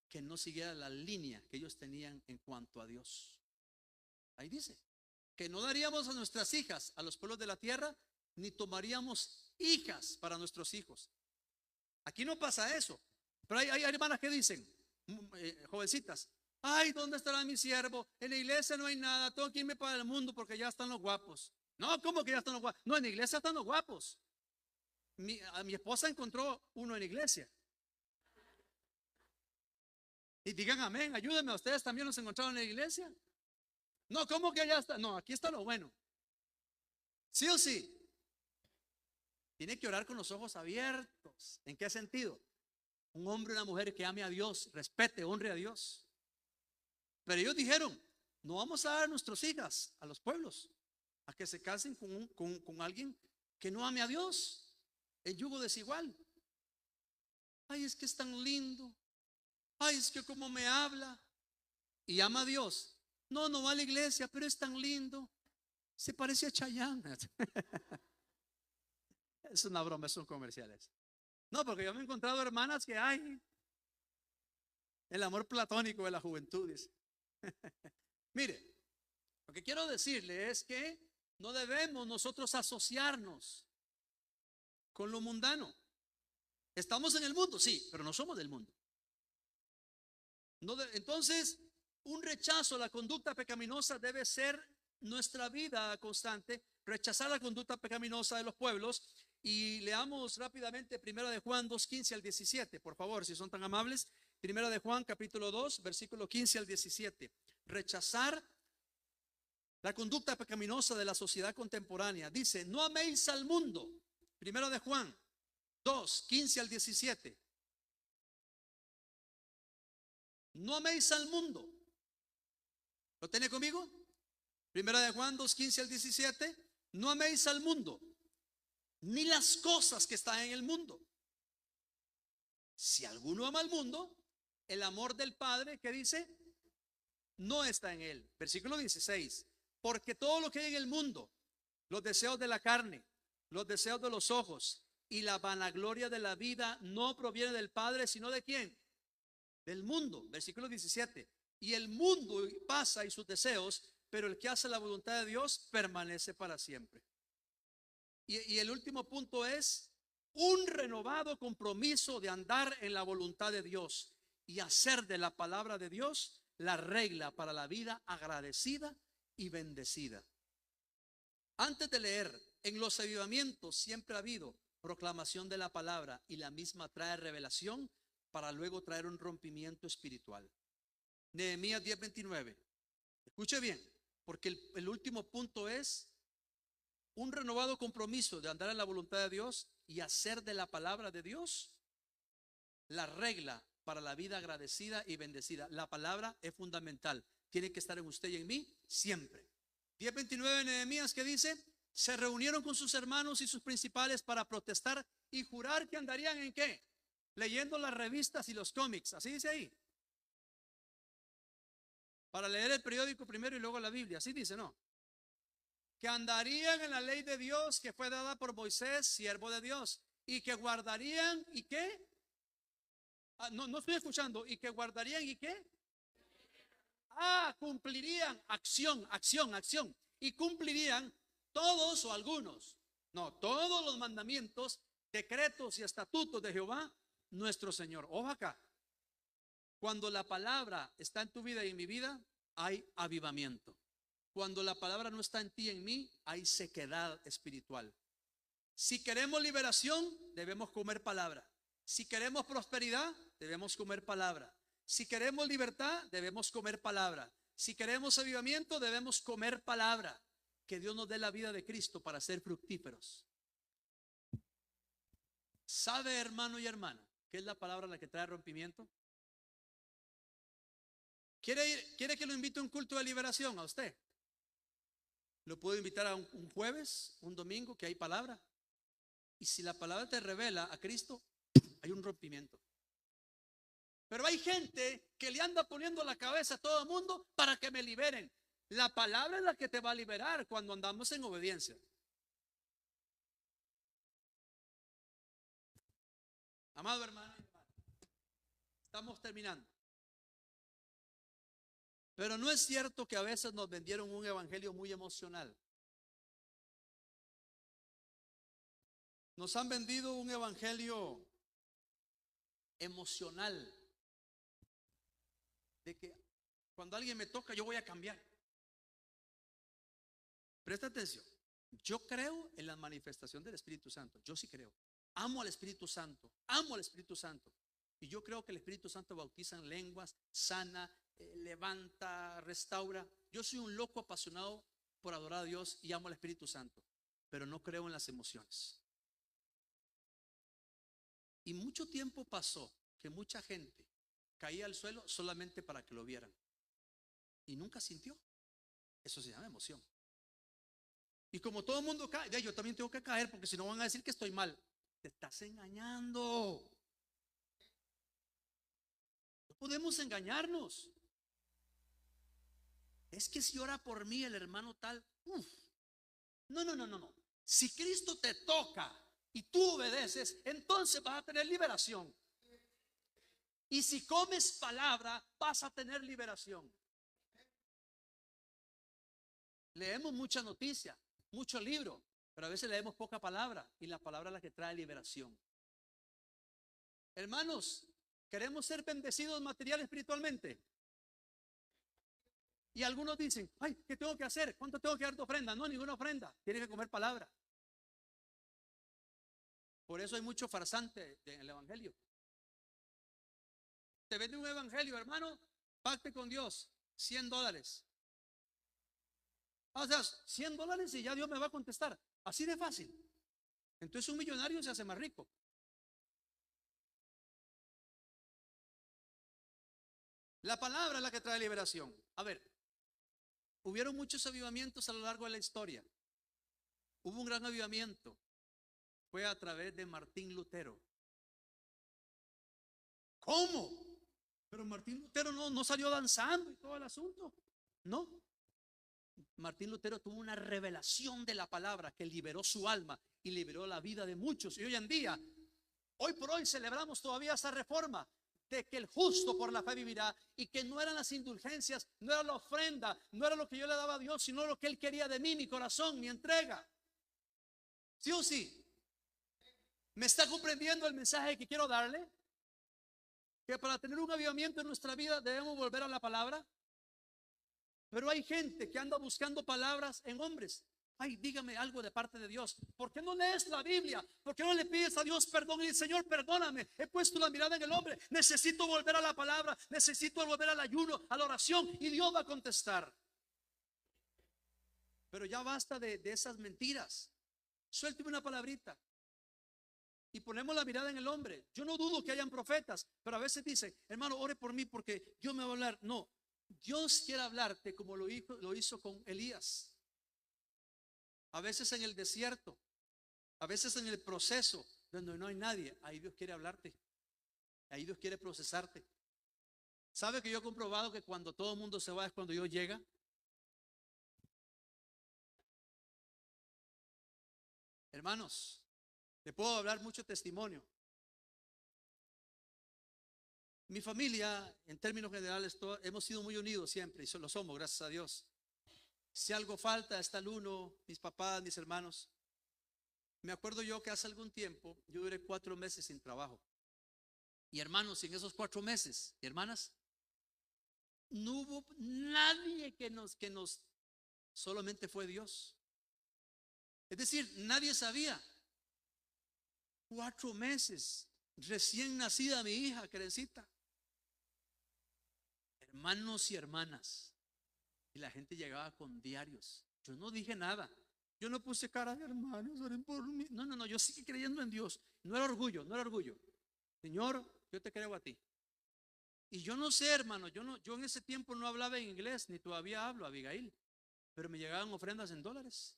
que no siguiera la línea que ellos tenían en cuanto a Dios. Ahí dice que no daríamos a nuestras hijas a los pueblos de la tierra, ni tomaríamos hijas para nuestros hijos. Aquí no pasa eso. Pero hay hermanas que dicen, jovencitas, ay, ¿dónde estará mi siervo? En la iglesia no hay nada, tengo que irme para el mundo porque ya están los guapos. No, ¿cómo que ya están los guapos? No, en la iglesia están los guapos. A mi esposa encontró uno en la iglesia. Y digan amén, ayúdenme, a ustedes también los encontraron en la iglesia. No, ¿cómo que allá está? No, aquí está lo bueno. ¿Sí o sí? Tiene que orar con los ojos abiertos. ¿En qué sentido? Un hombre y una mujer que ame a Dios, respete, honre a Dios. Pero ellos dijeron, no vamos a dar a nuestras hijas a los pueblos a que se casen con alguien que no ame a Dios. El yugo desigual. Ay, es que es tan lindo. Ay, es que como me habla. Y ama a Dios. No, no va a la iglesia, pero es tan lindo. Se parece a Chayanne. Es una broma, son comerciales. No, porque yo me he encontrado hermanas que hay el amor platónico de la juventud, dice. Mire, lo que quiero decirle es que no debemos nosotros asociarnos con lo mundano. Estamos en el mundo, sí, pero no somos del mundo. Entonces, un rechazo a la conducta pecaminosa debe ser nuestra vida constante, rechazar la conducta pecaminosa de los pueblos. Y leamos rápidamente 1 de Juan 2:15 al 17, por favor, si son tan amables. 1 de Juan capítulo 2, versículo 15 al 17. Rechazar la conducta pecaminosa de la sociedad contemporánea. Dice, no améis al mundo. 1 de Juan 2:15 al 17. No améis al mundo. ¿Lo tiene conmigo? 1 de Juan 2:15 al 17. No améis al mundo, ni las cosas que están en el mundo. Si alguno ama al mundo, el amor del Padre, ¿qué dice? No está en él. Versículo 16. Porque todo lo que hay en el mundo, los deseos de la carne, los deseos de los ojos y la vanagloria de la vida, no proviene del Padre, sino ¿de quién? Del mundo. Versículo 17. Y el mundo pasa y sus deseos, pero el que hace la voluntad de Dios permanece para siempre. Y el último punto es un renovado compromiso de andar en la voluntad de Dios y hacer de la palabra de Dios la regla para la vida agradecida y bendecida. Antes de leer, en los avivamientos siempre ha habido proclamación de la palabra y la misma trae revelación para luego traer un rompimiento espiritual. Nehemías 10:29. Escuche bien, porque el último punto es un renovado compromiso de andar en la voluntad de Dios y hacer de la palabra de Dios la regla para la vida agradecida y bendecida. La palabra es fundamental. Tiene que estar en usted y en mí siempre. 10:29 de Nehemías, que dice, se reunieron con sus hermanos y sus principales para protestar y jurar que andarían ¿en qué? Leyendo las revistas y los cómics. Así dice ahí. Para leer el periódico primero y luego la Biblia. Así dice, ¿no? Que andarían en la ley de Dios que fue dada por Moisés, siervo de Dios, y que guardarían, ¿y qué? No estoy escuchando. ¿Y que guardarían y qué? Cumplirían, acción. Y cumplirían todos o algunos, no, todos los mandamientos, decretos y estatutos de Jehová, nuestro Señor. Ojo acá. Cuando la palabra está en tu vida y en mi vida, hay avivamiento. Cuando la palabra no está en ti y en mí, hay sequedad espiritual. Si queremos liberación, debemos comer palabra. Si queremos prosperidad, debemos comer palabra. Si queremos libertad, debemos comer palabra. Si queremos avivamiento, debemos comer palabra. Que Dios nos dé la vida de Cristo para ser fructíferos. ¿Sabe, hermano y hermana, qué es la palabra la que trae rompimiento? ¿Quiere que lo invite a un culto de liberación a usted? Lo puedo invitar a un jueves, un domingo, que hay palabra. Y si la palabra te revela a Cristo, hay un rompimiento. Pero hay gente que le anda poniendo la cabeza a todo el mundo para que me liberen. La palabra es la que te va a liberar cuando andamos en obediencia. Amado hermano, estamos terminando. Pero no es cierto que a veces nos vendieron un evangelio muy emocional. Nos han vendido un evangelio emocional, de que cuando alguien me toca yo voy a cambiar. Presta atención. Yo creo en la manifestación del Espíritu Santo. Yo sí creo. Amo al Espíritu Santo. Amo al Espíritu Santo. Y yo creo que el Espíritu Santo bautiza en lenguas, sana, levanta, restaura. Yo soy un loco apasionado por adorar a Dios y amo al Espíritu Santo, pero no creo en las emociones. Y mucho tiempo pasó que mucha gente caía al suelo solamente para que lo vieran y nunca sintió. Eso se llama emoción. Y como todo el mundo cae, yo también tengo que caer, porque si no van a decir que estoy mal. Te estás engañando. No podemos engañarnos. Es que si ora por mí el hermano tal, No. Si Cristo te toca y tú obedeces, entonces vas a tener liberación. Y si comes palabra, vas a tener liberación. Leemos mucha noticia, mucho libro, pero a veces leemos poca palabra, y la palabra es la que trae liberación. Hermanos, queremos ser bendecidos material espiritualmente. Y algunos dicen, ay, ¿qué tengo que hacer? ¿Cuánto tengo que dar de ofrenda? No, ninguna ofrenda. Tienes que comer palabra. Por eso hay mucho farsante en el evangelio. Te vende un evangelio, hermano, pacte con Dios, $100. O sea, $100 y ya Dios me va a contestar. Así de fácil. Entonces un millonario se hace más rico. La palabra es la que trae liberación. A ver, hubieron muchos avivamientos a lo largo de la historia. Hubo un gran avivamiento. Fue a través de Martín Lutero. ¿Cómo? Pero Martín Lutero no salió danzando y todo el asunto. No. Martín Lutero tuvo una revelación de la palabra que liberó su alma y liberó la vida de muchos. Y hoy en día, hoy por hoy celebramos todavía esa reforma de que el justo por la fe vivirá, y que no eran las indulgencias, no era la ofrenda, no era lo que yo le daba a Dios, sino lo que Él quería de mí, mi corazón, mi entrega. ¿Sí o sí? ¿Me está comprendiendo el mensaje que quiero darle? Que para tener un avivamiento en nuestra vida debemos volver a la palabra. Pero hay gente que anda buscando palabras en hombres. Ay, dígame algo de parte de Dios. ¿Por qué no lees la Biblia? ¿Por qué no le pides a Dios perdón y dices, Señor, perdóname? He puesto la mirada en el hombre. Necesito volver a la palabra. Necesito volver al ayuno, a la oración, y Dios va a contestar. Pero ya basta de esas mentiras. Suélteme una palabrita. Y ponemos la mirada en el hombre. Yo no dudo que hayan profetas, pero a veces dicen, hermano, ore por mí porque Dios me va a hablar. No, Dios quiere hablarte como lo hizo con Elías. A veces en el desierto, a veces en el proceso donde no hay nadie, ahí Dios quiere hablarte. Ahí Dios quiere procesarte. ¿Sabe que yo he comprobado que cuando todo el mundo se va es cuando Dios llega? Hermanos, le puedo hablar mucho testimonio. Mi familia, en términos generales, hemos sido muy unidos siempre, y lo somos, gracias a Dios. Si algo falta, está el uno, mis papás, mis hermanos. Me acuerdo yo que hace algún tiempo yo duré 4 meses sin trabajo. Y hermanos, en esos 4 meses, y hermanas, no hubo nadie que nos, solamente fue Dios. Es decir, nadie sabía. 4 meses. recién nacida mi hija, Kerencita. Hermanos y hermanas. Y la gente llegaba con diarios. Yo no dije nada. Yo no puse cara de hermanos, oren por mí. No, no, no, yo seguí creyendo en Dios. No era orgullo, no era orgullo. Señor, yo te creo a ti. Y yo no sé, hermano, yo en ese tiempo no hablaba en inglés, ni todavía hablo, Abigail. Pero me llegaban ofrendas en dólares.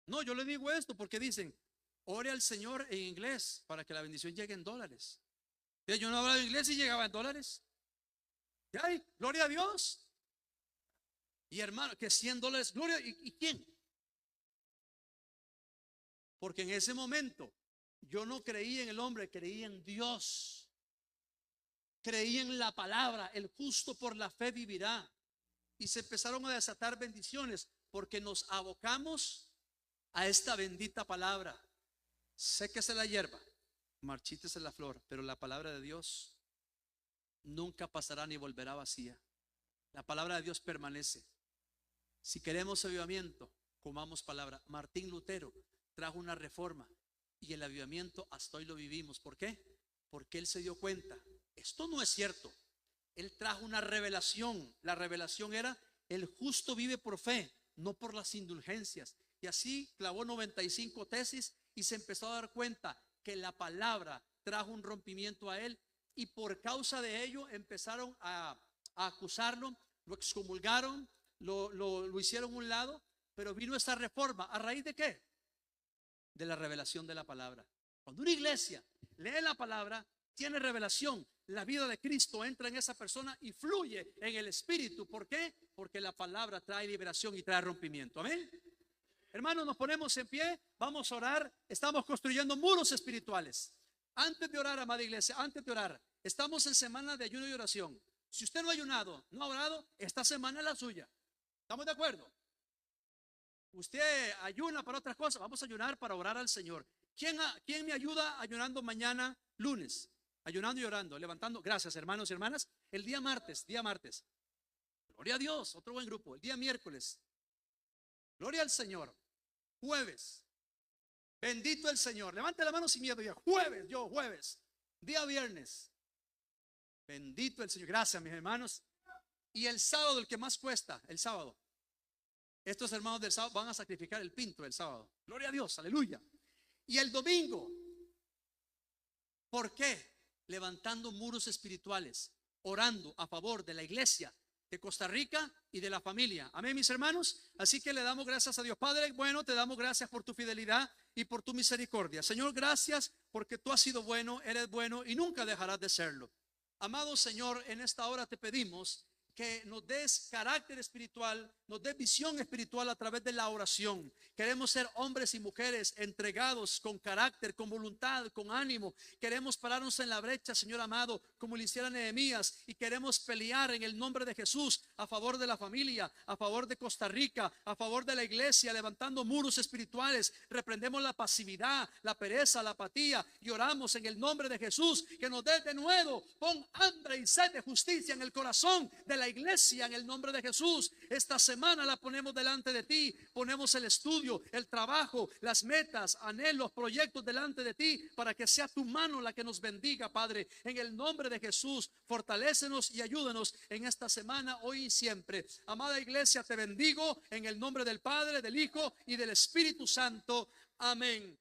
No, yo le digo esto porque dicen, ore al Señor en inglés para que la bendición llegue en dólares. Yo no hablaba inglés y llegaba en dólares. ¡Ay, gloria a Dios! Y hermano, que $100, gloria, ¿y quién? Porque en ese momento yo no creí en el hombre, creí en Dios. Creí en la palabra, el justo por la fe vivirá. Y se empezaron a desatar bendiciones porque nos abocamos a esta bendita palabra. Séquese la hierba, marchítese la flor, pero la palabra de Dios nunca pasará ni volverá vacía. La palabra de Dios permanece. Si queremos avivamiento, comamos palabra. Martín Lutero trajo una reforma y el avivamiento hasta hoy lo vivimos. ¿Por qué? Porque él se dio cuenta, esto no es cierto. Él trajo una revelación. La revelación era: el justo vive por fe, no por las indulgencias. Y así clavó 95 tesis y se empezó a dar cuenta que la palabra trajo un rompimiento a él. Y por causa de ello empezaron a acusarlo, lo excomulgaron, lo hicieron a un lado. Pero vino esta reforma. ¿A raíz de qué? De la revelación de la palabra. Cuando una iglesia lee la palabra, tiene revelación, la vida de Cristo entra en esa persona y fluye en el Espíritu. ¿Por qué? Porque la palabra trae liberación y trae rompimiento. Amén. Hermanos, nos ponemos en pie, vamos a orar. Estamos construyendo muros espirituales. Antes de orar, amada iglesia, antes de orar, estamos en semana de ayuno y oración. Si usted no ha ayunado, no ha orado, esta semana es la suya. ¿Estamos de acuerdo? Usted ayuna para otras cosas, vamos a ayunar para orar al Señor. ¿Quién me ayuda ayunando mañana lunes? Ayunando y orando, levantando. Gracias, hermanos y hermanas. El día martes. Gloria a Dios, otro buen grupo. El día miércoles. Gloria al Señor. Jueves. Bendito el Señor. Levante la mano sin miedo. Ya. Jueves. Día viernes. Bendito el Señor. Gracias, mis hermanos. Y el sábado, el que más cuesta, el sábado. Estos hermanos del sábado van a sacrificar el pinto del sábado. Gloria a Dios, aleluya. Y el domingo, ¿por qué? Levantando muros espirituales, orando a favor de la iglesia de Costa Rica y de la familia. Amén, mis hermanos. Así que le damos gracias a Dios. Padre, bueno, te damos gracias por tu fidelidad y por tu misericordia. Señor, gracias porque tú has sido bueno, eres bueno y nunca dejarás de serlo. Amado Señor, en esta hora te pedimos que nos des carácter espiritual, nos des visión espiritual a través de la oración. Queremos ser hombres y mujeres entregados con carácter, con voluntad, con ánimo. Queremos pararnos en la brecha, Señor amado, como lo hiciera Nehemías, y queremos pelear en el nombre de Jesús a favor de la familia, a favor de Costa Rica, a favor de la iglesia, levantando muros espirituales. Reprendemos la pasividad, la pereza, la apatía y oramos en el nombre de Jesús que nos dé de nuevo. Pon hambre y sed de justicia en el corazón de la iglesia en el nombre de Jesús. Esta semana la ponemos delante de ti, ponemos el estudio, el trabajo, las metas, anhelos, proyectos delante de ti, para que sea tu mano la que nos bendiga, Padre, en el nombre de Jesús. Fortalécenos y ayúdanos en esta semana, hoy y siempre. Amada iglesia, te bendigo en el nombre del Padre, del Hijo y del Espíritu Santo. Amén.